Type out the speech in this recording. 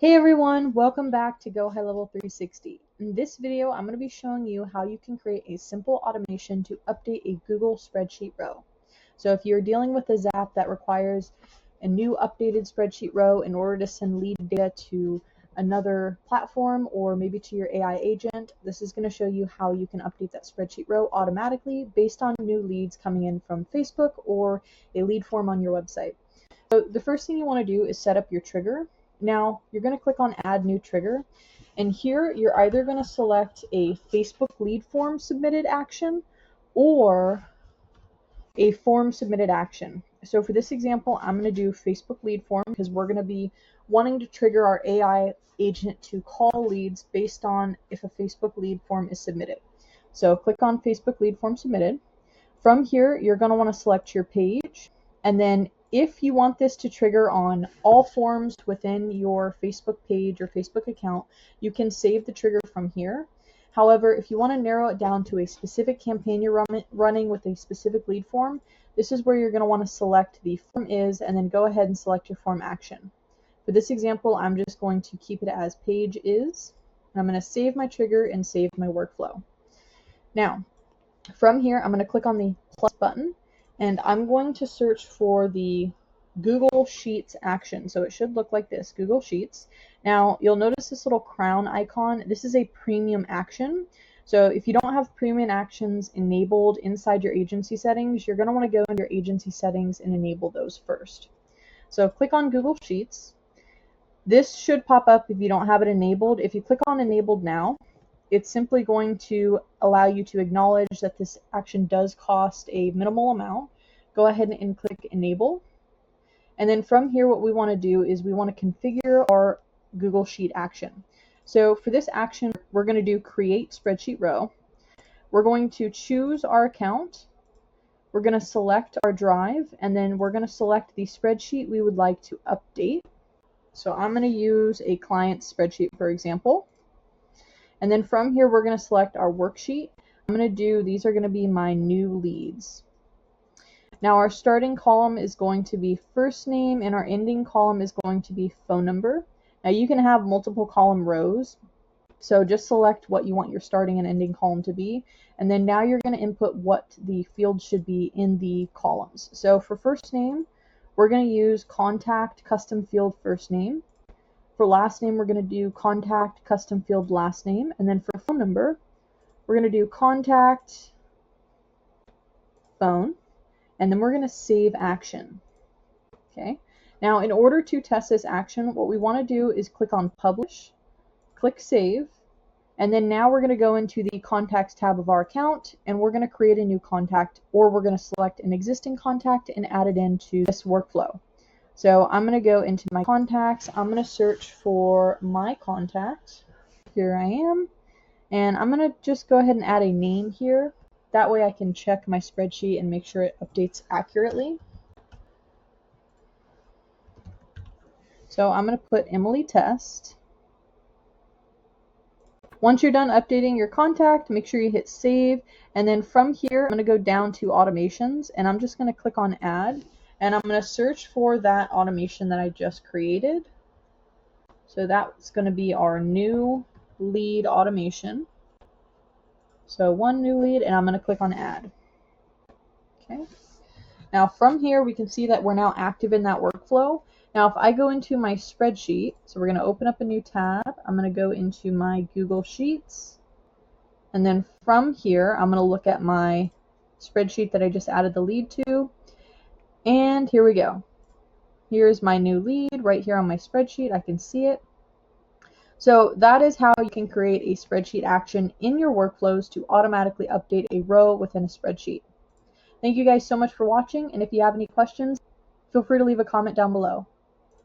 Hey everyone, welcome back to GoHighLevel 360. In this video, I'm going to be showing you how you can create a simple automation to update a Google spreadsheet row. So if you're dealing with a Zap that requires a new updated spreadsheet row in order to send lead data to another platform or maybe to your AI agent, this is going to show you how you can update that spreadsheet row automatically based on new leads coming in from Facebook or a lead form on your website. So the first thing you want to do is set up your trigger. Now you're going to click on add new trigger, and here you're either going to select a Facebook lead form submitted action or a form submitted action. So for this example, I'm going to do Facebook lead form because we're going to be wanting to trigger our AI agent to call leads based on if a Facebook lead form is submitted. So click on Facebook lead form submitted. From here, you're going to want to select your page, and then if you want this to trigger on all forms within your Facebook page or Facebook account, you can save the trigger from here. However, if you want to narrow it down to a specific campaign you're running with a specific lead form, this is where you're going to want to select the form is and then go ahead and select your form action. For this example, I'm just going to keep it as page is, and I'm going to save my trigger and save my workflow. Now, from here, I'm going to click on the plus button, and I'm going to search for the Google Sheets action. So it should look like this, Google Sheets. Now, you'll notice this little crown icon. This is a premium action. So if you don't have premium actions enabled inside your agency settings, you're going to want to go into your agency settings and enable those first. So click on Google Sheets. This should pop up if you don't have it enabled. If you click on enabled now, it's simply going to allow you to acknowledge that this action does cost a minimal amount. Go ahead and click enable. And then from here, what we want to do is we want to configure our Google Sheet action. So for this action, we're going to do create spreadsheet row. We're going to choose our account. We're going to select our drive, and then we're going to select the spreadsheet we would like to update. So I'm going to use a client spreadsheet, for example. And then from here, we're going to select our worksheet. I'm going to do, these are going to be my new leads. Now our starting column is going to be first name, and our ending column is going to be phone number. Now you can have multiple column rows, so just select what you want your starting and ending column to be. And then now you're going to input what the fields should be in the columns. So for first name, we're going to use contact custom field first name. For last name, we're going to do contact custom field last name. And then for phone number, we're going to do contact phone. And then we're going to save action. Okay. Now, in order to test this action, what we want to do is click on publish, click save, and then now we're going to go into the contacts tab of our account, and we're going to create a new contact, or we're going to select an existing contact and add it into this workflow. So I'm going to go into my contacts. I'm going to search for my contact. Here I am. And I'm going to just go ahead and add a name here. That way I can check my spreadsheet and make sure it updates accurately. So I'm going to put Emily Test. Once you're done updating your contact, make sure you hit save. And then from here, I'm going to go down to automations, and I'm just going to click on add. And I'm going to search for that automation that I just created. So that's going to be our new lead automation. So one new lead, and I'm going to click on add. Okay. Now from here, we can see that we're now active in that workflow. Now if I go into my spreadsheet, so we're going to open up a new tab. I'm going to go into my Google Sheets. And then from here, I'm going to look at my spreadsheet that I just added the lead to. And here we go. Here's my new lead right here on my spreadsheet. I can see it. So that is how you can create a spreadsheet action in your workflows to automatically update a row within a spreadsheet. Thank you guys so much for watching, and if you have any questions, feel free to leave a comment down below.